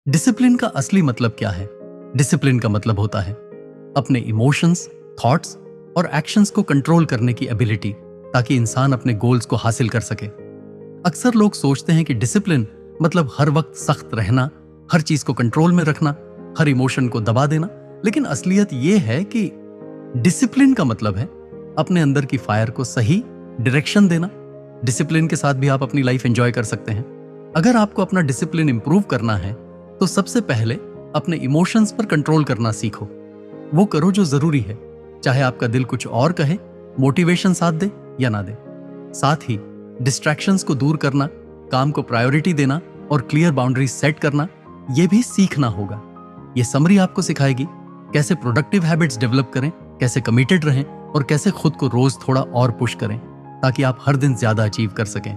Discipline का असली मतलब क्या है? डिसिप्लिन का मतलब होता है अपने इमोशंस, थॉट्स और एक्शंस को कंट्रोल करने की एबिलिटी, ताकि इंसान अपने गोल्स को हासिल कर सके। अक्सर लोग सोचते हैं कि डिसिप्लिन मतलब हर वक्त सख्त रहना, हर चीज को कंट्रोल में रखना, हर इमोशन को दबा देना। लेकिन असलियत यह है कि डिसिप्लिन का मतलब है अपने अंदर की फायर को सही डायरेक्शन देना। डिसिप्लिन के साथ भी आप अपनी लाइफ एंजॉय कर सकते हैं। अगर आपको अपना डिसिप्लिन इंप्रूव करना है तो सबसे पहले अपने इमोशंस पर कंट्रोल करना सीखो। वो करो जो जरूरी है, चाहे आपका दिल कुछ और कहे, मोटिवेशन साथ दे या ना दे। साथ ही डिस्ट्रैक्शंस को दूर करना, काम को प्रायोरिटी देना और क्लियर बाउंड्रीज सेट करना, यह भी सीखना होगा। यह समरी आपको सिखाएगी कैसे प्रोडक्टिव हैबिट्स डेवलप करें, कैसे कमिटेड रहें और कैसे खुद को रोज थोड़ा और पुश करें, ताकि आप हर दिन ज्यादा अचीव कर सकें।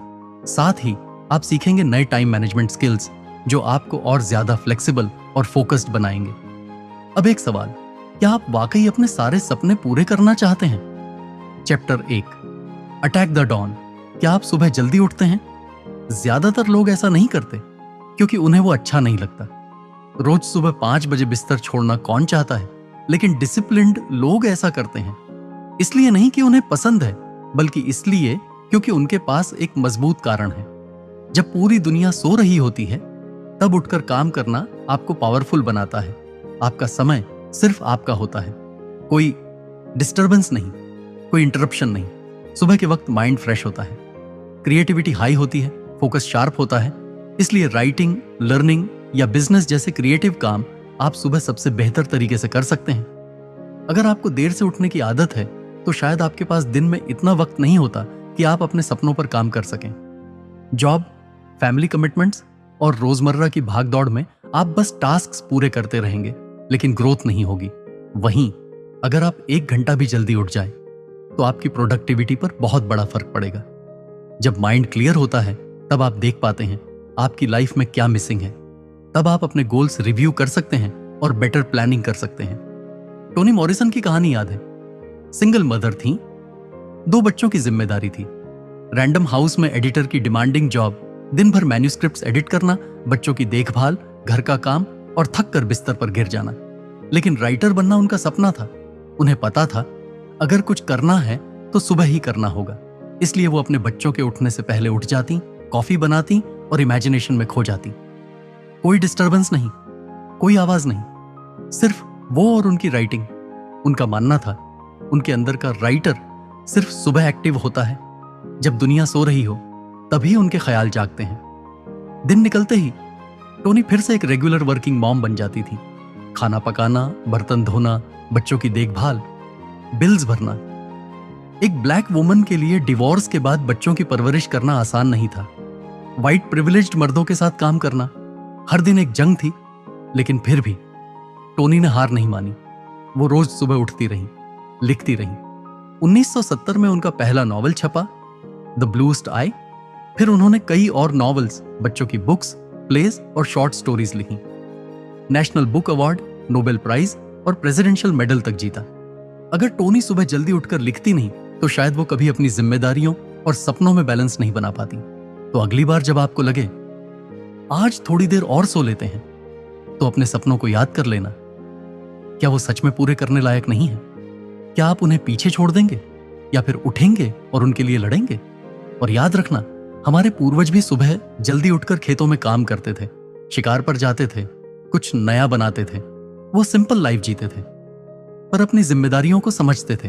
साथ ही आप सीखेंगे नए टाइम मैनेजमेंट स्किल्स जो आपको और ज्यादा फ्लेक्सिबल और फोकस्ड बनाएंगे। अब एक सवाल, क्या आप वाकई अपने सारे सपने पूरे करना चाहते हैं? Chapter 1, attack the dawn. क्या आप सुबह जल्दी उठते हैं? ज्यादातर लोग ऐसा नहीं करते क्योंकि उन्हें वो अच्छा नहीं लगता। रोज सुबह 5 बजे बिस्तर छोड़ना कौन चाहता है? लेकिन डिसिप्लिन्ड लोग ऐसा करते हैं, इसलिए नहीं कि उन्हें पसंद है, बल्कि इसलिए क्योंकि उनके पास एक मजबूत कारण है। जब पूरी दुनिया सो रही होती है तब उठकर काम करना आपको पावरफुल बनाता है। आपका समय सिर्फ आपका होता है, कोई डिस्टरबेंस नहीं, कोई इंटरप्शन नहीं। सुबह के वक्त माइंड फ्रेश होता है, क्रिएटिविटी हाई होती है, फोकस शार्प होता है। इसलिए राइटिंग, लर्निंग या बिजनेस जैसे क्रिएटिव काम आप सुबह सबसे बेहतर तरीके से कर सकते हैं। अगर आपको देर से उठने की आदत है तो शायद आपके पास दिन में इतना वक्त नहीं होता कि आप अपने सपनों पर काम कर सकें। जॉब, फैमिली कमिटमेंट्स और रोजमर्रा की भागदौड़ में आप बस टास्क्स पूरे करते रहेंगे, लेकिन ग्रोथ नहीं होगी। वहीं अगर आप 1 घंटा भी जल्दी उठ जाए तो आपकी प्रोडक्टिविटी पर बहुत बड़ा फर्क पड़ेगा। जब माइंड क्लियर होता है तब आप देख पाते हैं आपकी लाइफ में क्या मिसिंग है। तब आप अपने गोल्स रिव्यू कर सकते हैं और बेटर प्लानिंग कर सकते हैं। टोनी मॉरिसन की कहानी याद है? सिंगल मदर थी, 2 बच्चों की जिम्मेदारी थी। रैंडम हाउस में एडिटर की डिमांडिंग जॉब, दिन भर मैन्युस्क्रिप्ट्स एडिट करना, बच्चों की देखभाल, घर का काम और थक कर बिस्तर पर गिर जाना। लेकिन राइटर बनना उनका सपना था। उन्हें पता था अगर कुछ करना है तो सुबह ही करना होगा। इसलिए वो अपने बच्चों के उठने से पहले उठ जाती, कॉफी बनाती और इमेजिनेशन में खो जाती। कोई डिस्टरबेंस नहीं, कोई आवाज नहीं, सिर्फ वो और उनकी राइटिंग। उनका मानना था उनके अंदर का राइटर सिर्फ सुबह एक्टिव होता है, जब दुनिया सो रही हो तभी उनके ख्याल जागते हैं। दिन निकलते ही टोनी फिर से एक रेगुलर वर्किंग मॉम बन जाती थी। खाना पकाना, बर्तन धोना, बच्चों की देखभाल, बिल्स भरना। एक ब्लैक वुमन के लिए डिवोर्स के बाद बच्चों की परवरिश करना आसान नहीं था। वाइट प्रिविलेज्ड मर्दों के साथ काम करना हर दिन एक जंग थी। लेकिन फिर भी टोनी ने हार नहीं मानी। वो रोज सुबह उठती रही, लिखती रही। 1970 में उनका पहला नॉवल छपा, द ब्लूस्ट आई। फिर उन्होंने कई और नॉवेल्स, बच्चों की बुक्स, प्लेज और शॉर्ट स्टोरीज लिखी। National Book Award, Nobel Prize और प्रेसिडेंशियल मेडल तक जीता। अगर टोनी सुबह जल्दी उठकर लिखती नहीं तो शायद वो कभी अपनी जिम्मेदारियों और सपनों में बैलेंस नहीं बना पाती। तो अगली बार जब आपको लगे आज थोड़ी देर और सो लेते हैं, तो अपने सपनों को याद कर लेना। क्या वो सच में पूरे करने लायक नहीं है? क्या आप उन्हें पीछे छोड़ देंगे या फिर उठेंगे और उनके लिए लड़ेंगे? और याद रखना, हमारे पूर्वज भी सुबह जल्दी उठकर खेतों में काम करते थे, शिकार पर जाते थे, कुछ नया बनाते थे। वो सिंपल लाइफ जीते थे पर अपनी जिम्मेदारियों को समझते थे।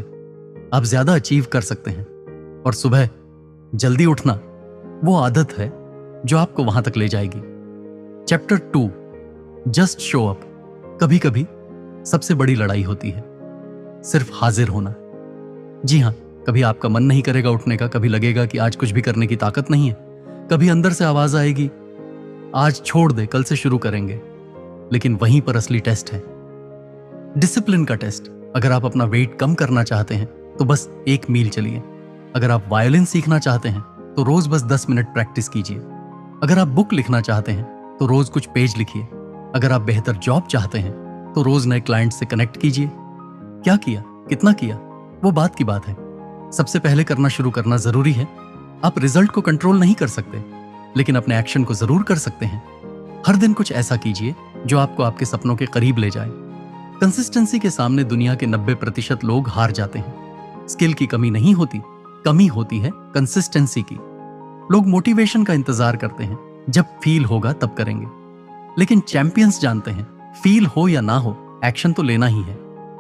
आप ज्यादा अचीव कर सकते हैं और सुबह जल्दी उठना वो आदत है जो आपको वहां तक ले जाएगी। Chapter 2, just show up. कभी कभी सबसे बड़ी लड़ाई होती है सिर्फ हाजिर होना। जी हां, कभी आपका मन नहीं करेगा उठने का, कभी लगेगा कि आज कुछ भी करने की ताकत नहीं है, कभी अंदर से आवाज आएगी आज छोड़ दे, कल से शुरू करेंगे। लेकिन वहीं पर असली टेस्ट है, डिसिप्लिन का टेस्ट। अगर आप अपना वेट कम करना चाहते हैं तो बस 1 मील चलिए। अगर आप वायलिन सीखना चाहते हैं तो रोज बस 10 मिनट प्रैक्टिस कीजिए। अगर आप बुक लिखना चाहते हैं तो रोज कुछ पेज लिखिए। अगर आप बेहतर जॉब चाहते हैं तो रोज नए क्लाइंट से कनेक्ट कीजिए। क्या किया, कितना किया, वो बात की बात है। सबसे पहले करना शुरू करना जरूरी है। आप रिजल्ट को कंट्रोल नहीं कर सकते, लेकिन अपने एक्शन को जरूर कर सकते हैं। हर दिन कुछ ऐसा कीजिए जो आपको आपके सपनों के करीब ले जाए। कंसिस्टेंसी के सामने दुनिया के 90% लोग हार जाते हैं। स्किल की कमी नहीं होती, कमी होती है कंसिस्टेंसी की। लोग मोटिवेशन का इंतजार करते हैं, जब फील होगा तब करेंगे। लेकिन चैंपियंस जानते हैं, फील हो या ना हो, एक्शन तो लेना ही है।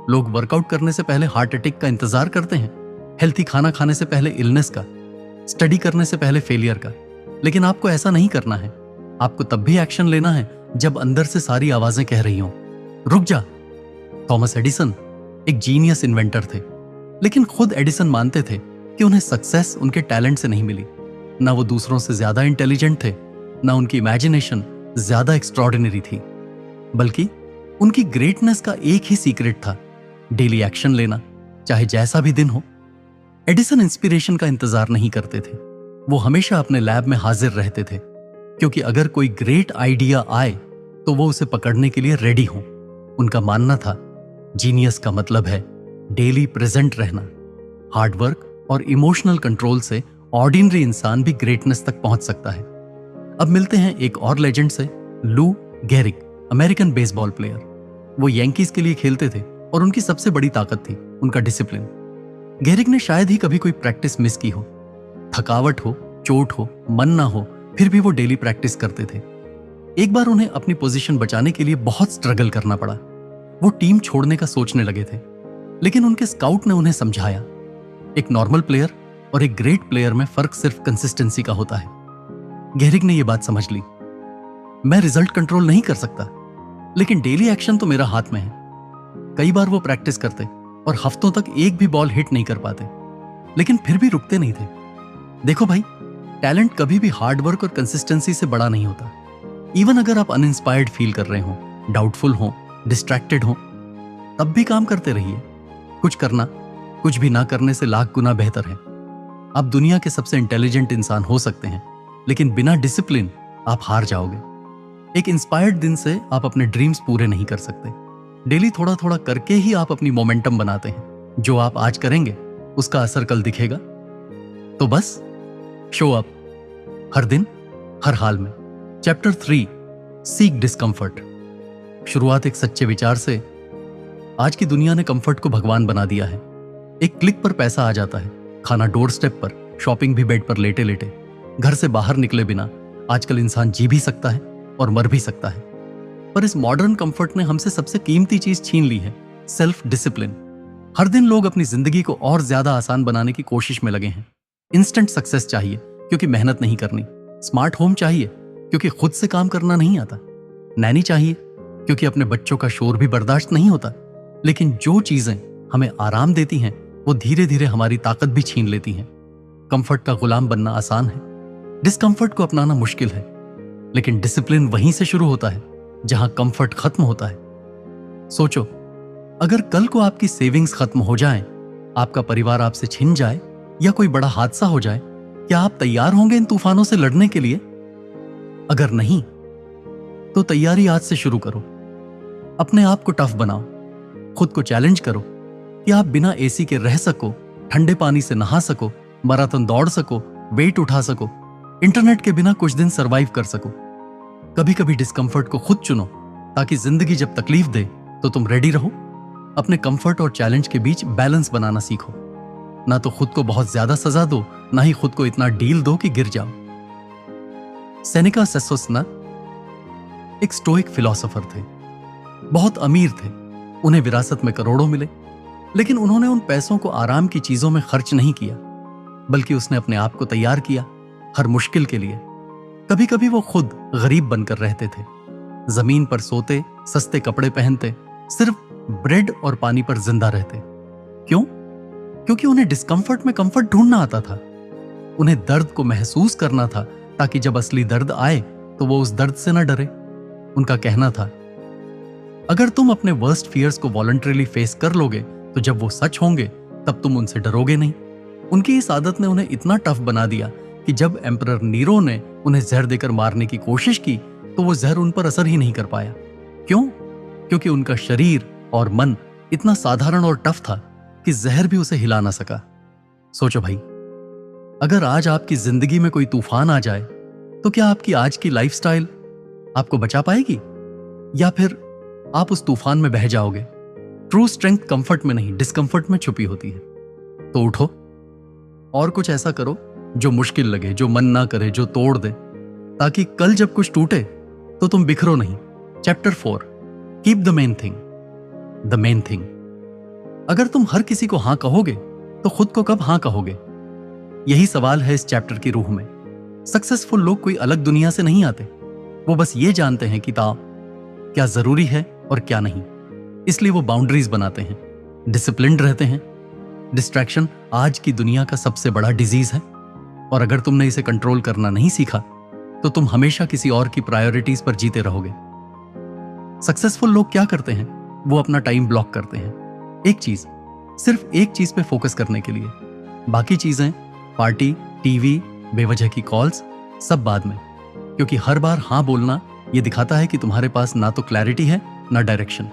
लोग वर्कआउट करने से पहले हार्ट अटैक का इंतजार करते हैं, हेल्थी खाना खाने से पहले इलनेस का, स्टडी करने से पहले फेलियर का। लेकिन आपको ऐसा नहीं करना है। आपको तब भी एक्शन लेना है जब अंदर से सारी आवाजें कह रही हों, रुक जा। थॉमस एडिसन एक जीनियस इन्वेंटर थे, लेकिन खुद एडिसन मानते थे कि उन्हें सक्सेस उनके टैलेंट से नहीं मिली। ना वो दूसरों से ज्यादा इंटेलिजेंट थे, ना उनकी इमेजिनेशन ज्यादा एक्स्ट्रॉर्डिनरी थी, बल्कि उनकी ग्रेटनेस का एक ही सीक्रेट था, डेली एक्शन लेना, चाहे जैसा भी दिन हो। एडिसन इंस्पिरेशन का इंतजार नहीं करते थे, वो हमेशा अपने लैब में हाजिर रहते थे, क्योंकि अगर कोई ग्रेट आइडिया आए तो वो उसे पकड़ने के लिए रेडी हों। उनका मानना था, जीनियस का मतलब है डेली प्रेजेंट रहना। हार्डवर्क और इमोशनल कंट्रोल से ऑर्डिनरी इंसान भी ग्रेटनेस तक पहुंच सकता है। अब मिलते हैं एक और लेजेंड से, लू गेहरिक, अमेरिकन बेसबॉल प्लेयर। वो यांकीज के लिए खेलते थे और उनकी सबसे बड़ी ताकत थी उनका डिसिप्लिन। गेहरिक ने शायद ही कभी कोई प्रैक्टिस मिस की हो। थकावट हो, चोट हो, मन ना हो, फिर भी वो डेली प्रैक्टिस करते थे। एक बार उन्हें अपनी पोजीशन बचाने के लिए बहुत स्ट्रगल करना पड़ा। वो टीम छोड़ने का सोचने लगे थे, लेकिन उनके स्काउट ने उन्हें समझाया, एक नॉर्मल प्लेयर और एक ग्रेट प्लेयर में फर्क सिर्फ कंसिस्टेंसी का होता है। गेहरिक ने यह बात समझ ली, मैं रिजल्ट कंट्रोल नहीं कर सकता, लेकिन डेली एक्शन तो मेरा हाथ में है। कई बार वो प्रैक्टिस करते और हफ्तों तक एक भी बॉल हिट नहीं कर पाते, लेकिन फिर भी रुकते नहीं थे। देखो भाई, टैलेंट कभी भी हार्डवर्क और कंसिस्टेंसी से बड़ा नहीं होता। इवन अगर आप अनइंस्पायर्ड फील कर रहे हो, डाउटफुल हो, डिस्ट्रैक्टेड हो, तब भी काम करते रहिए। कुछ करना कुछ भी ना करने से लाख गुना बेहतर है। आप दुनिया के सबसे इंटेलिजेंट इंसान हो सकते हैं, लेकिन बिना डिसिप्लिन आप हार जाओगे। एक इंस्पायर्ड दिन से आप अपने ड्रीम्स पूरे नहीं कर सकते। डेली थोड़ा थोड़ा करके ही आप अपनी मोमेंटम बनाते हैं। जो आप आज करेंगे उसका असर कल दिखेगा। तो बस शो अप, हर दिन, हर हाल में। Chapter 3, seek discomfort. शुरुआत एक सच्चे विचार से। आज की दुनिया ने कंफर्ट को भगवान बना दिया है। एक क्लिक पर पैसा आ जाता है, खाना डोर स्टेप पर, शॉपिंग भी बेड पर लेटे लेटे। घर से बाहर निकले बिना आजकल इंसान जी भी सकता है और मर भी सकता है। पर इस मॉडर्न कंफर्ट ने हमसे सबसे कीमती चीज छीन ली है, सेल्फ डिसिप्लिन। हर दिन लोग अपनी जिंदगी को और ज्यादा आसान बनाने की कोशिश में लगे हैं। इंस्टेंट सक्सेस चाहिए क्योंकि मेहनत नहीं करनी, स्मार्ट होम चाहिए क्योंकि खुद से काम करना नहीं आता, नैनी चाहिए क्योंकि अपने बच्चों का शोर भी बर्दाश्त नहीं होता। लेकिन जो चीजें हमें आराम देती हैं वो धीरे धीरे हमारी ताकत भी छीन लेती हैं। कंफर्ट का गुलाम बनना आसान है, डिस्कंफर्ट को अपनाना मुश्किल है। लेकिन डिसिप्लिन वहीं से शुरू होता है जहां कंफर्ट खत्म होता है। सोचो, अगर कल को आपकी सेविंग्स खत्म हो जाएं, आपका परिवार आपसे छिन जाए या कोई बड़ा हादसा हो जाए, क्या आप तैयार होंगे इन तूफानों से लड़ने के लिए? अगर नहीं, तो तैयारी आज से शुरू करो। अपने आप को टफ बनाओ, खुद को चैलेंज करो कि आप बिना एसी के रह सको, ठंडे पानी से नहा सको, मैराथन दौड़ सको, वेट उठा सको, इंटरनेट के बिना कुछ दिन सरवाइव कर सको। कभी कभी डिस्कंफर्ट को खुद चुनो, ताकि जिंदगी जब तकलीफ दे तो तुम रेडी रहो। अपने कंफर्ट और चैलेंज के बीच बैलेंस बनाना सीखो। ना तो खुद को बहुत ज्यादा सजा दो, ना ही खुद को इतना डील दो कि गिर जाओ। सेनेका सेसोसना एक स्टोइक फिलोसोफर थे। बहुत अमीर थे, उन्हें विरासत में करोड़ों मिले, लेकिन उन्होंने उन पैसों को आराम की चीजों में खर्च नहीं किया, बल्कि उसने अपने आप को तैयार किया हर मुश्किल के लिए। कभी कभी वो खुद गरीब बनकर रहते थे, जमीन पर सोते, सस्ते कपड़े पहनते, सिर्फ ब्रेड और पानी पर जिंदा रहते। क्यों? क्योंकि उन्हें डिस्कंफर्ट में कंफर्ट ढूंढना आता था। उन्हें दर्द को महसूस करना था, ताकि जब असली दर्द आए तो वो उस दर्द से न डरे। उनका कहना था, अगर तुम अपने वर्स्ट फियर्स को वॉलंटरीली फेस कर लोगे तो जब वो सच होंगे तब तुम उनसे डरोगे नहीं। उनकी इस आदत ने उन्हें इतना टफ बना दिया कि जब एम्परर नीरो ने उन्हें जहर देकर मारने की कोशिश की तो वो जहर उन पर असर ही नहीं कर पाया। क्यों? क्योंकि उनका शरीर और मन इतना साधारण और टफ था कि जहर भी उसे हिला ना सका। सोचो भाई, अगर आज आपकी जिंदगी में कोई तूफान आ जाए तो क्या आपकी आज की लाइफस्टाइल आपको बचा पाएगी? या फिर आप उस तूफान में बह जाओगे। ट्रू स्ट्रेंथ कंफर्ट में नहीं, डिस्कंफर्ट में छुपी होती है। तो उठो और कुछ ऐसा करो जो मुश्किल लगे, जो मन ना करे, जो तोड़ दे, ताकि कल जब कुछ टूटे तो तुम बिखरो नहीं। Chapter 4, keep the main thing. The main thing. अगर तुम हर किसी को हां कहोगे तो खुद को कब हां कहोगे? यही सवाल है इस चैप्टर की रूह में। सक्सेसफुल लोग कोई अलग दुनिया से नहीं आते, वो बस ये जानते हैं कि क्या जरूरी है और क्या नहीं। इसलिए वो बाउंड्रीज बनाते हैं, डिसिप्लिन्ड रहते हैं। डिस्ट्रैक्शन आज की दुनिया का सबसे बड़ा डिजीज है, और अगर तुमने इसे कंट्रोल करना नहीं सीखा तो तुम हमेशा किसी और की प्रायोरिटीज पर जीते रहोगे। सक्सेसफुल लोग क्या करते हैं? वो अपना टाइम ब्लॉक करते हैं, सिर्फ एक चीज पे फोकस करने के लिए। बाकी चीजें, पार्टी, टीवी, बेवजह की कॉल्स, सब बाद में। क्योंकि हर बार हां बोलना ये दिखाता है कि तुम्हारे पास ना तो क्लैरिटी है ना डायरेक्शन।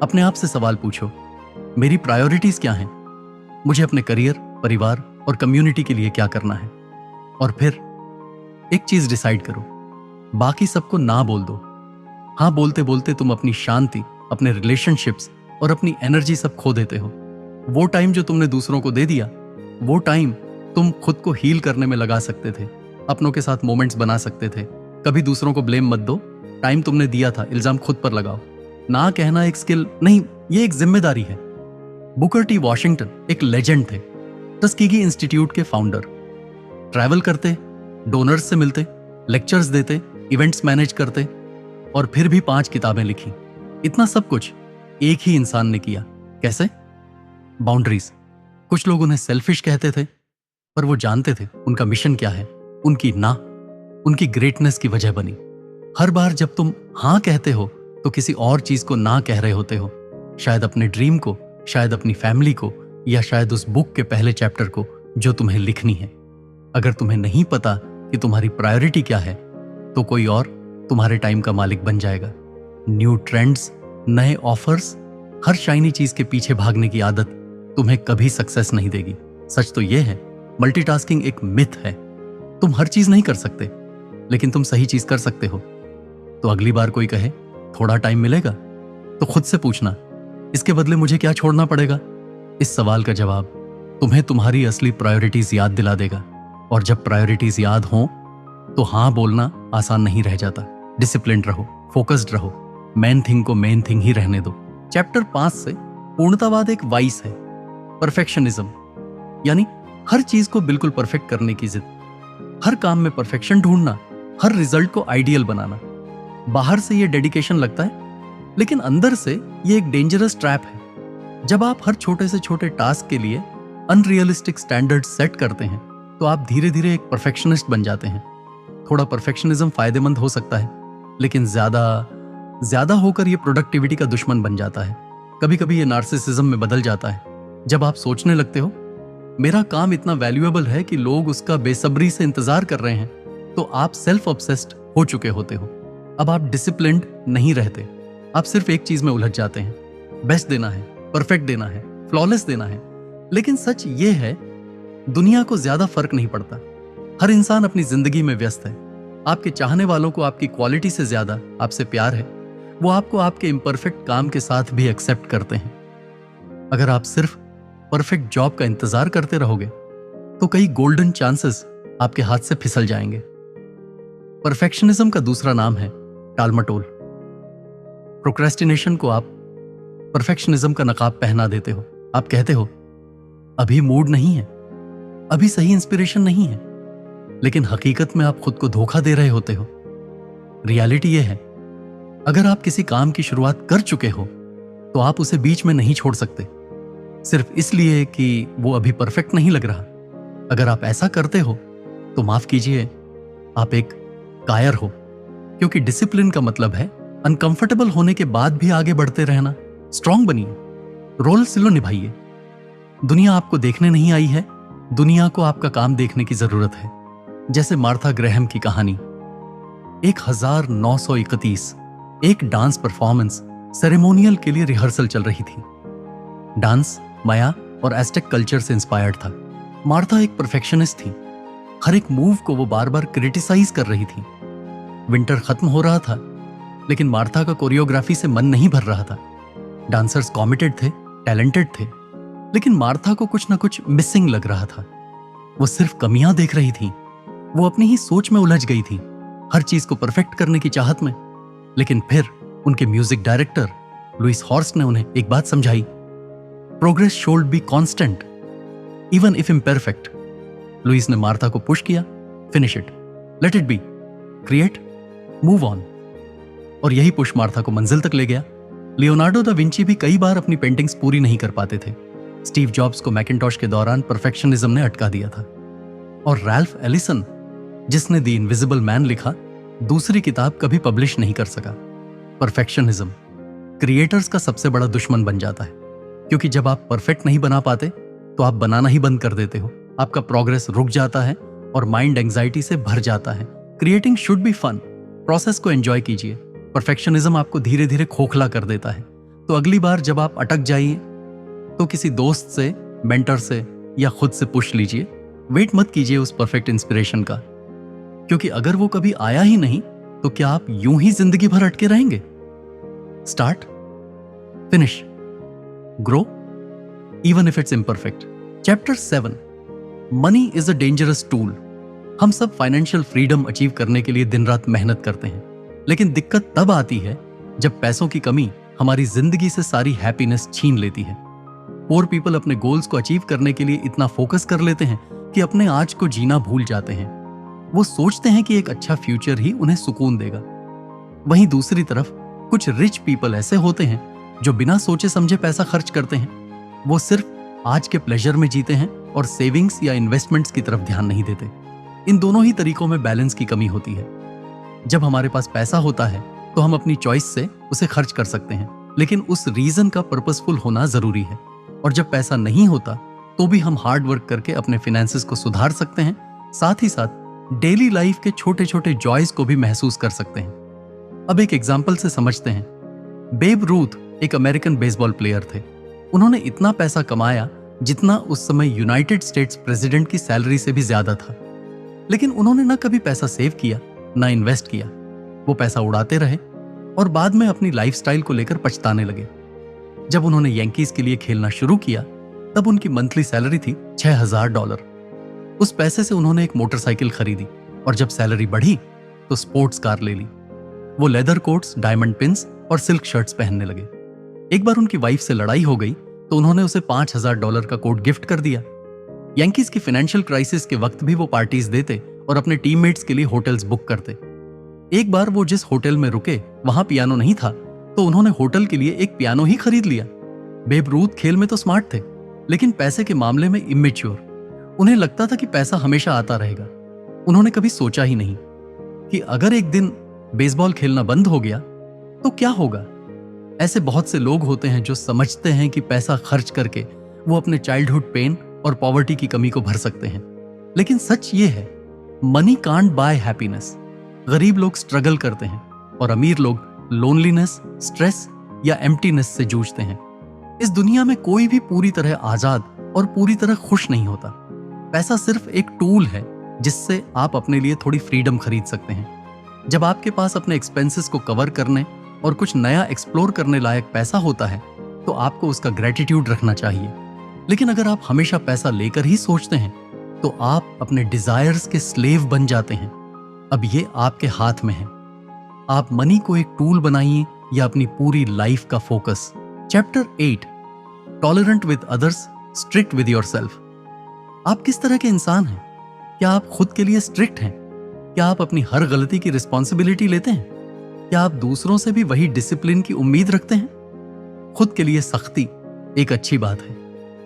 अपने आप से सवाल पूछो, मेरी प्रायोरिटीज क्या हैं? मुझे अपने करियर, परिवार और कम्युनिटी के लिए क्या करना है? और फिर एक चीज डिसाइड करो, बाकी सबको ना बोल दो। हां बोलते बोलते तुम अपनी शांति, अपने रिलेशनशिप्स और अपनी एनर्जी सब खो देते हो। वो टाइम जो तुमने दूसरों को दे दिया, वो टाइम तुम खुद को हील करने में लगा सकते थे, अपनों के साथ मोमेंट्स बना सकते थे। कभी दूसरों को ब्लेम मत दो। टाइम तुमने दिया था, इल्जाम खुद पर लगाओ। ना कहना एक स्किल नहीं, ये एक जिम्मेदारी है। बुकर टी वॉशिंगटन एक लेजेंड थे, टस्कीगी इंस्टीट्यूट के फाउंडर। ट्रैवल करते, डोनर्स से मिलते, लेक्चर्स देते, इवेंट्स मैनेज करते, और फिर भी 5 किताबें लिखी। इतना सब कुछ एक ही इंसान ने किया। कैसे? बाउंड्रीज। कुछ लोग उन्हें सेल्फिश कहते थे, पर वो जानते थे उनका मिशन क्या है। उनकी ना उनकी ग्रेटनेस की वजह बनी। हर बार जब तुम हां कहते हो तो किसी और चीज को ना कह रहे होते हो। शायद अपने ड्रीम को, शायद अपनी फैमिली को, या शायद उस बुक के पहले चैप्टर को जो तुम्हें लिखनी है। अगर तुम्हें नहीं पता कि तुम्हारी प्रायोरिटी क्या है तो कोई और तुम्हारे टाइम का मालिक बन जाएगा। न्यू ट्रेंड्स, नए ऑफर्स, हर शाइनी चीज के पीछे भागने की आदत तुम्हें कभी सक्सेस नहीं देगी। सच तो यह है, मल्टीटास्किंग एक मिथ है। तुम हर चीज नहीं कर सकते, लेकिन तुम सही चीज कर सकते हो। तो अगली बार कोई कहे थोड़ा टाइम मिलेगा, तो खुद से पूछना, इसके बदले मुझे क्या छोड़ना पड़ेगा? इस सवाल का जवाब तुम्हें तुम्हारी असली प्रायोरिटीज याद दिला देगा। और जब प्रायोरिटीज याद हों तो हां बोलना आसान नहीं रह जाता। डिसिप्लिन्ड रहो, फोकस्ड रहो, मेन थिंग को मेन थिंग ही रहने दो। चैप्टर 5 से पूर्णतावाद एक वाइस है। परफेक्शनिज्म यानी हर चीज को बिल्कुल परफेक्ट करने की जिद, हर काम में परफेक्शन ढूंढना, हर रिजल्ट को आइडियल बनाना। बाहर से ये डेडिकेशन लगता है, लेकिन अंदर से ये एक डेंजरस ट्रैप है। जब आप हर छोटे से छोटे टास्क के लिए अनरियलिस्टिक स्टैंडर्ड सेट करते हैं तो आप धीरे धीरे एक परफेक्शनिस्ट बन जाते हैं। थोड़ा परफेक्शनिज्म फायदेमंद हो सकता है, लेकिन ज्यादा होकर ये प्रोडक्टिविटी का दुश्मन बन जाता है। कभी कभी ये नार्सिसिज्म में बदल जाता है। जब आप सोचने लगते हो मेरा काम इतना वैल्यूएबल है कि लोग उसका बेसब्री से इंतजार कर रहे हैं, तो आप सेल्फ ऑब्सेस्ड हो चुके होते हो। अब आप डिसिप्लिन्ड नहीं रहते, आप सिर्फ एक चीज में उलझ जाते हैं, बेस्ट देना है, परफेक्ट देना है, फ्लॉलेस देना है। लेकिन सच ये है, दुनिया को ज्यादा फर्क नहीं पड़ता। हर इंसान अपनी जिंदगी में व्यस्त है। आपके चाहने वालों को आपकी क्वालिटी से ज्यादा आपसे प्यार है। वो आपको आपके इम्परफेक्ट काम के साथ भी एक्सेप्ट करते हैं। अगर आप सिर्फ परफेक्ट जॉब का इंतजार करते रहोगे तो कई गोल्डन चांसेस आपके हाथ से फिसल जाएंगे। परफेक्शनिज्म का दूसरा नाम है टालमटोल। प्रोक्रेस्टिनेशन को आप परफेक्शनिज्म का नकाब पहना देते हो। आप कहते हो अभी मूड नहीं है, अभी सही इंस्पिरेशन नहीं है, लेकिन हकीकत में आप खुद को धोखा दे रहे होते हो। रियलिटी यह है, अगर आप किसी काम की शुरुआत कर चुके हो तो आप उसे बीच में नहीं छोड़ सकते, सिर्फ इसलिए कि वो अभी परफेक्ट नहीं लग रहा। अगर आप ऐसा करते हो तो माफ कीजिए, आप एक कायर हो। क्योंकि डिसिप्लिन का मतलब है अनकंफर्टेबल होने के बाद भी आगे बढ़ते रहना। स्ट्रांग बनिए, रोल सिलो निभाइए। दुनिया आपको देखने नहीं आई है, दुनिया को आपका काम देखने की जरूरत है। जैसे मार्था ग्रेहम की कहानी। 1931 एक डांस परफॉर्मेंस सेरेमोनियल के लिए रिहर्सल चल रही थी। डांस माया और एस्टेक कल्चर से इंस्पायर्ड था। मार्था एक परफेक्शनिस्ट थी, हर एक मूव को वो बार बार क्रिटिसाइज कर रही थी। विंटर खत्म हो रहा था, लेकिन मार्था का कोरियोग्राफी से मन नहीं भर रहा था। डांसर्स कॉमिटेड थे, टैलेंटेड थे, लेकिन मार्था को कुछ ना कुछ मिसिंग लग रहा था। वो सिर्फ कमियां देख रही थी। वो अपनी ही सोच में उलझ गई थी, हर चीज को परफेक्ट करने की चाहत में। लेकिन फिर उनके म्यूजिक डायरेक्टर लुइस हॉर्स्ट ने उन्हें एक बात समझाई, progress should be constant even if imperfect. Louis ने मार्था को पुश किया, finish it, let it be, create, move on. और यही पुश मार्था को मंजिल तक ले गया। लियोनार्डो दा विंची भी कई बार अपनी पेंटिंग्स पूरी नहीं कर पाते थे। स्टीव जॉब्स को मैकिंटॉश के दौरान परफेक्शनिज्म ने अटका दिया था। और रैल्फ एलिसन, जिसने द इनविजिबल मैन लिखा, दूसरी किताब कभी पब्लिश नहीं कर सका। परफेक्शनिज्म क्रिएटर्स का सबसे बड़ा दुश्मन बन जाता है, क्योंकि जब आप परफेक्ट नहीं बना पाते तो आप बनाना ही बंद कर देते हो। आपका प्रोग्रेस रुक जाता है और माइंड एंजाइटी से भर जाता है। Creating should be fun, process को एंजॉय कीजिए। परफेक्शनिज्म आपको धीरे धीरे खोखला कर देता है। तो अगली बार जब आप अटक जाइए तो किसी दोस्त से, मेंटर से या खुद से पूछ लीजिए। वेट मत कीजिए उस परफेक्ट इंस्पिरेशन का, क्योंकि अगर वो कभी आया ही नहीं तो क्या आप यूं ही जिंदगी भर अटके रहेंगे? Start, finish, grow, even if it's imperfect. Chapter 7, money is a dangerous tool. हम सब फाइनेंशियल फ्रीडम अचीव करने के लिए दिन रात मेहनत करते हैं, लेकिन दिक्कत तब आती है जब पैसों की कमी हमारी जिंदगी से सारी हैप्पीनेस छीन लेती है। पोर पीपल अपने गोल्स को अचीव करने के लिए इतना फोकस कर लेते हैं कि अपने आज को जीना भूल जाते हैं। वो सोचते हैं कि एक अच्छा फ्यूचर ही उन्हें सुकून देगा। वहीं दूसरी तरफ कुछ रिच पीपल ऐसे होते हैं जो बिना सोचे समझे पैसा खर्च करते हैं। वो सिर्फ आज के प्लेजर में जीते हैं और सेविंग्स या इन्वेस्टमेंट्स की तरफ ध्यान नहीं देते। इन दोनों ही तरीकों में बैलेंस की कमी होती है। जब हमारे पास पैसा होता है तो हम अपनी चॉइस से उसे खर्च कर सकते हैं, लेकिन उस रीजन का पर्पसफुल होना जरूरी है। और जब पैसा नहीं होता तो भी हम हार्ड वर्क करके अपने फिनेंसेस को सुधार सकते हैं, साथ ही साथ डेली लाइफ के छोटे छोटे जॉयज को भी महसूस कर सकते हैं। अब एक एग्जाम्पल से समझते हैं। बेब रूथ एक अमेरिकन बेसबॉल प्लेयर थे। उन्होंने इतना पैसा कमाया जितना उस समय यूनाइटेड स्टेट्स प्रेसिडेंट की सैलरी से भी ज्यादा था, लेकिन उन्होंने ना कभी पैसा सेव किया ना इन्वेस्ट किया। वो पैसा उड़ाते रहे और बाद में अपनी लाइफस्टाइल को लेकर पछताने लगे। जब उन्होंने यंकीज के लिए खेलना शुरू किया तब उनकी मंथली सैलरी थी $6000। उस पैसे से उन्होंने एक मोटरसाइकिल खरीदी और जब सैलरी बढ़ी तो स्पोर्ट्स कार ले ली। वो लेदर कोट्स, डायमंड पिन्स और सिल्क शर्ट्स पहनने लगे। एक बार उनकी वाइफ से लड़ाई हो गई तो उन्होंने उसे $5000 का कोट गिफ्ट कर दिया। यंकीज की फाइनेंशियल क्राइसिस के वक्त भी वो पार्टीज देते और अपने टीममेट्स के लिए होटल्स बुक करते। एक बार वो जिस होटल में रुके वहां पियानो नहीं था तो उन्होंने होटल के लिए एक पियानो ही खरीद लिया। बेब रूथ खेल में तो स्मार्ट थे, लेकिन पैसे के मामले में इमेच्योर। उन्हें लगता था कि पैसा हमेशा आता रहेगा। उन्होंने कभी सोचा ही नहीं कि अगर एक दिन बेसबॉल खेलना बंद हो गया तो क्या होगा। ऐसे बहुत से लोग होते हैं जो समझते हैं कि पैसा खर्च करके वो अपने चाइल्डहुड पेन और पॉवर्टी की कमी को भर सकते हैं, लेकिन सच ये है, मनी कांट बाय हैप्पीनेस। गरीब लोग स्ट्रगल करते हैं और अमीर लोग लोनलीनेस, स्ट्रेस या एम्प्टीनेस से जूझते हैं। इस दुनिया में कोई भी पूरी तरह आजाद और पूरी तरह खुश नहीं होता। पैसा सिर्फ एक टूल है जिससे आप अपने लिए थोड़ी फ्रीडम खरीद सकते हैं। जब आपके पास अपने एक्सपेंसेस को कवर करने और कुछ नया एक्सप्लोर करने लायक पैसा होता है तो आपको उसका ग्रेटिट्यूड रखना चाहिए। लेकिन अगर आप हमेशा पैसा लेकर ही सोचते हैं तो आप अपने डिजायर्स के स्लेव बन जाते हैं। अब ये आपके हाथ में है। आप मनी को एक टूल बनाइए या अपनी पूरी लाइफ का focus. Chapter 8, tolerant with others, strict with yourself. आप किस तरह के इंसान हैं? क्या आप खुद के लिए स्ट्रिक्ट हैं? क्या आप अपनी हर गलती की रिस्पॉन्सिबिलिटी लेते हैं? क्या आप दूसरों से भी वही डिसिप्लिन की उम्मीद रखते हैं? खुद के लिए सख्ती एक अच्छी बात है,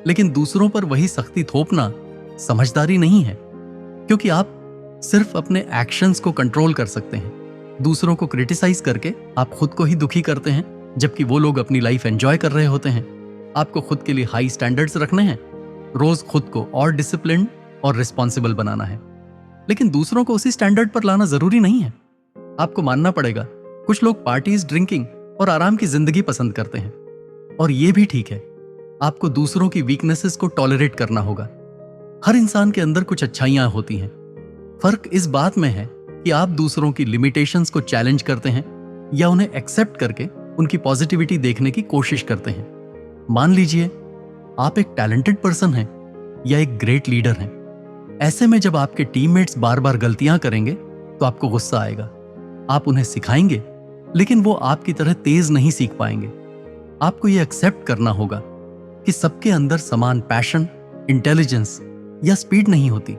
लेकिन दूसरों पर वही सख्ती थोपना समझदारी नहीं है, क्योंकि आप सिर्फ अपने एक्शंस को कंट्रोल कर सकते हैं। दूसरों को क्रिटिसाइज करके आप खुद को ही दुखी करते हैं, जबकि वो लोग अपनी लाइफ एंजॉय कर रहे होते हैं। आपको खुद के लिए हाई स्टैंडर्ड्स रखने हैं, रोज खुद को और डिसिप्लिन और रिस्पॉन्सिबल बनाना है, लेकिन दूसरों को उसी स्टैंडर्ड पर लाना जरूरी नहीं है। आपको मानना पड़ेगा, कुछ लोग पार्टीज, ड्रिंकिंग और आराम की जिंदगी पसंद करते हैं, और ये भी ठीक है। आपको दूसरों की वीकनेसेस को टॉलरेट करना होगा। हर इंसान के अंदर कुछ अच्छाइयां होती हैं। फर्क इस बात में है कि आप दूसरों की लिमिटेशंस को चैलेंज करते हैं या उन्हें एक्सेप्ट करके उनकी पॉजिटिविटी देखने की कोशिश करते हैं। मान लीजिए आप एक टैलेंटेड पर्सन हैं या एक ग्रेट लीडर हैं। ऐसे में जब आपके टीममेट्स बार बार गलतियां करेंगे तो आपको गुस्सा आएगा। आप उन्हें सिखाएंगे, लेकिन वो आपकी तरह तेज नहीं सीख पाएंगे। आपको यह एक्सेप्ट करना होगा कि सबके अंदर समान पैशन, इंटेलिजेंस या स्पीड नहीं होती।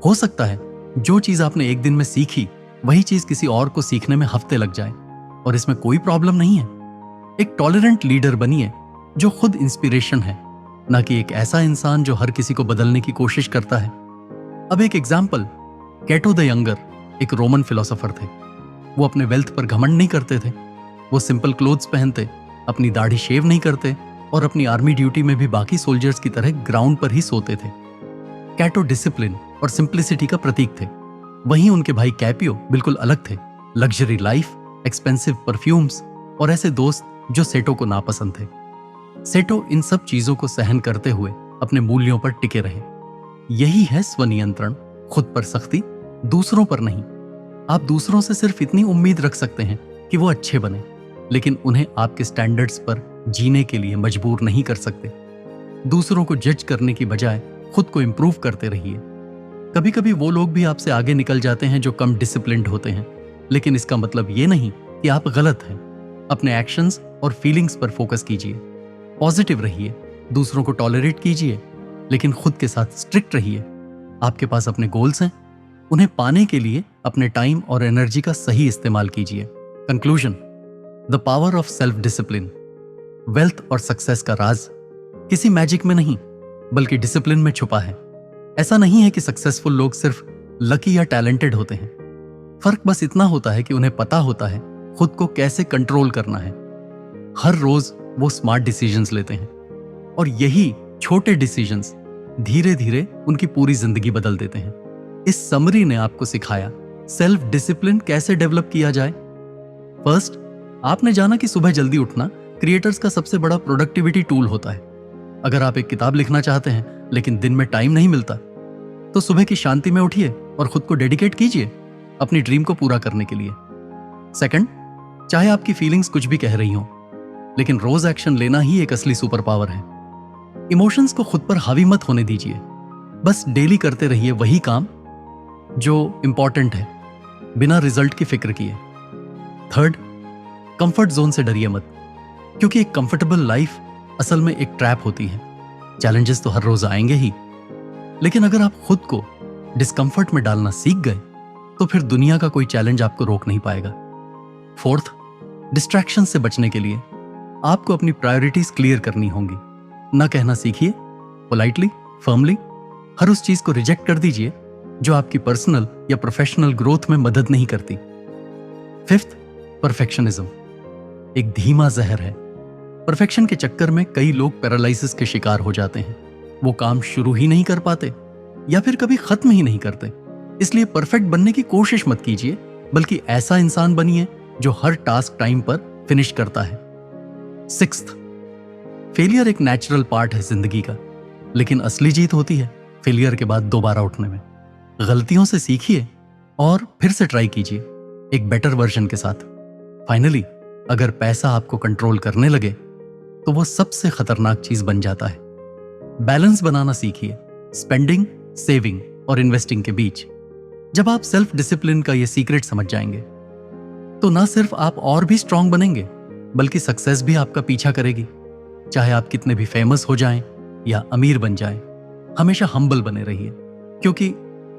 हो सकता है जो चीज आपने एक दिन में सीखी वही चीज किसी और को सीखने में हफ्ते लग जाए, और इसमें कोई प्रॉब्लम नहीं है। एक टॉलरेंट लीडर बनिए जो खुद इंस्पिरेशन है, ना कि एक ऐसा इंसान जो हर किसी को बदलने की कोशिश करता है। अब एक एग्जाम्पल, कैटो द यंगर एक रोमन फिलोसोफर थे। वो अपने वेल्थ पर घमंड नहीं करते थे। वो सिंपल क्लोथ्स पहनते, अपनी दाढ़ी शेव नहीं करते और अपनी आर्मी ड्यूटी में भी बाकी सोल्जर्स की तरह ग्राउंड पर ही सोते थे। कैटो डिसिप्लिन और सिंप्लिसिटी का प्रतीक थे। वहीं उनके भाई कैपियो बिल्कुल अलग थे। लग्जरी लाइफ, एक्सपेंसिव परफ्यूम्स और ऐसे दोस्त जो सेटो को नापसंद थे। सेटो इन सब चीजों को सहन करते हुए अपने मूल्यों पर टिके रहे। यही है स्वनियंत्रण, खुद पर सख्ती, दूसरों पर नहीं। आप दूसरों से सिर्फ इतनी उम्मीद रख सकते हैं कि वो अच्छे बने, लेकिन उन्हें आपके स्टैंडर्ड्स पर जीने के लिए मजबूर नहीं कर सकते। दूसरों को जज करने की बजाय खुद को इंप्रूव करते रहिए। कभी कभी वो लोग भी आपसे आगे निकल जाते हैं जो कम डिसिप्लिन्ड होते हैं, लेकिन इसका मतलब ये नहीं कि आप गलत हैं। अपने एक्शंस और फीलिंग्स पर फोकस कीजिए, पॉजिटिव रहिए, दूसरों को टॉलरेट कीजिए, लेकिन खुद के साथ स्ट्रिक्ट रहिए। आपके पास अपने गोल्स हैं, उन्हें पाने के लिए अपने टाइम और एनर्जी का सही इस्तेमाल कीजिए। Conclusion, the power of self discipline. Wealth और सक्सेस का राज किसी मैजिक में नहीं, बल्कि डिसिप्लिन में छुपा है। ऐसा नहीं है कि सक्सेसफुल लोग सिर्फ लकी या टैलेंटेड होते हैं। फर्क बस इतना होता है कि उन्हें पता होता है खुद को कैसे कंट्रोल करना है। हर रोज वो स्मार्ट डिसीजंस लेते हैं, और यही छोटे डिसीजंस धीरे धीरे उनकी पूरी जिंदगी बदल देते हैं। इस समरी ने आपको सिखाया सेल्फ डिसिप्लिन कैसे डेवलप किया जाए। फर्स्ट, आपने जाना कि सुबह जल्दी उठना क्रिएटर्स का सबसे बड़ा प्रोडक्टिविटी टूल होता है। अगर आप एक किताब लिखना चाहते हैं लेकिन दिन में टाइम नहीं मिलता, तो सुबह की शांति में उठिए और खुद को डेडिकेट कीजिए अपनी ड्रीम को पूरा करने के लिए। सेकंड, चाहे आपकी फीलिंग्स कुछ भी कह रही हों, लेकिन रोज एक्शन लेना ही एक असली सुपर पावर है। इमोशंस को खुद पर हावी मत होने दीजिए। बस डेली करते रहिए वही काम जो इंपॉर्टेंट है, बिना रिजल्ट की फिक्र किए। थर्ड, कंफर्ट जोन से डरिए मत, क्योंकि एक कंफर्टेबल लाइफ असल में एक ट्रैप होती है। चैलेंजेस तो हर रोज आएंगे ही, लेकिन अगर आप खुद को डिस्कंफर्ट में डालना सीख गए तो फिर दुनिया का कोई चैलेंज आपको रोक नहीं पाएगा। फोर्थ, डिस्ट्रैक्शन से बचने के लिए आपको अपनी प्रायोरिटीज क्लियर करनी होंगी। ना कहना सीखिए, पोलाइटली, फर्मली। हर उस चीज को रिजेक्ट कर दीजिए जो आपकी पर्सनल या प्रोफेशनल ग्रोथ में मदद नहीं करती। फिफ्थ, परफेक्शनिज्म एक धीमा जहर है। परफेक्शन के चक्कर में कई लोग पैरालिसिस के शिकार हो जाते हैं। वो काम शुरू ही नहीं कर पाते या फिर कभी खत्म ही नहीं करते। इसलिए परफेक्ट बनने की कोशिश मत कीजिए, बल्कि ऐसा इंसान बनिए जो हर टास्क टाइम पर फिनिश करता है। सिक्स्थ, फेलियर एक नेचुरल पार्ट है जिंदगी का, लेकिन असली जीत होती है फेलियर के बाद दोबारा उठने में। गलतियों से सीखिए और फिर से ट्राई कीजिए एक बेटर वर्जन के साथ। फाइनली, अगर पैसा आपको कंट्रोल करने लगे तो वो सबसे खतरनाक चीज बन जाता है। बैलेंस बनाना सीखिए, स्पेंडिंग, सेविंग और इन्वेस्टिंग के बीच। जब आप सेल्फ डिसिप्लिन का ये सीक्रेट समझ जाएंगे तो ना सिर्फ आप और भी स्ट्रांग बनेंगे, बल्कि सक्सेस भी आपका पीछा करेगी। चाहे आप कितने भी फेमस हो जाएं या अमीर बन जाएं, हमेशा हम्बल बने रहिए, क्योंकि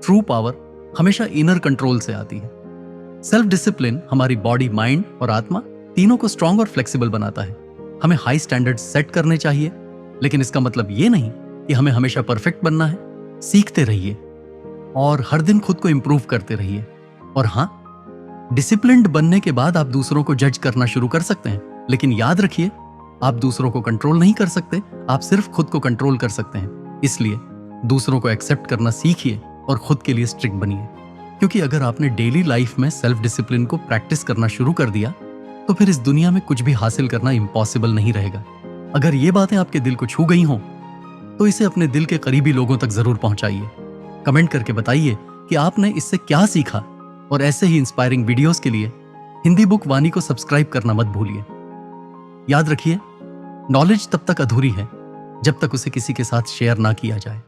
ट्रू पावर हमेशा इनर कंट्रोल से आती है। सेल्फ डिसिप्लिन हमारी बॉडी, माइंड और आत्मा तीनों को स्ट्रांग और फ्लेक्सिबल बनाता है। हमें हाई स्टैंडर्ड सेट करने चाहिए, लेकिन इसका मतलब ये नहीं कि हमें हमेशा परफेक्ट बनना है। सीखते रहिए और हर दिन खुद को इंप्रूव करते रहिए। और हाँ, डिसिप्लिन्ड बनने के बाद आप दूसरों को जज करना शुरू कर सकते हैं, लेकिन याद रखिए, आप दूसरों को कंट्रोल नहीं कर सकते, आप सिर्फ खुद को कंट्रोल कर सकते हैं। इसलिए दूसरों को एक्सेप्ट करना सीखिए और खुद के लिए स्ट्रिक्ट बनिए, क्योंकि अगर आपने डेली लाइफ में सेल्फ डिसिप्लिन को प्रैक्टिस करना शुरू कर दिया तो फिर इस दुनिया में कुछ भी हासिल करना इम्पॉसिबल नहीं रहेगा। अगर ये बातें आपके दिल को छू गई हों तो इसे अपने दिल के करीबी लोगों तक जरूर पहुंचाइए। कमेंट करके बताइए कि आपने इससे क्या सीखा, और ऐसे ही इंस्पायरिंग वीडियोस के लिए हिंदी बुक वाणी को सब्सक्राइब करना मत भूलिए। याद रखिए, नॉलेज तब तक अधूरी है जब तक उसे किसी के साथ शेयर ना किया जाए।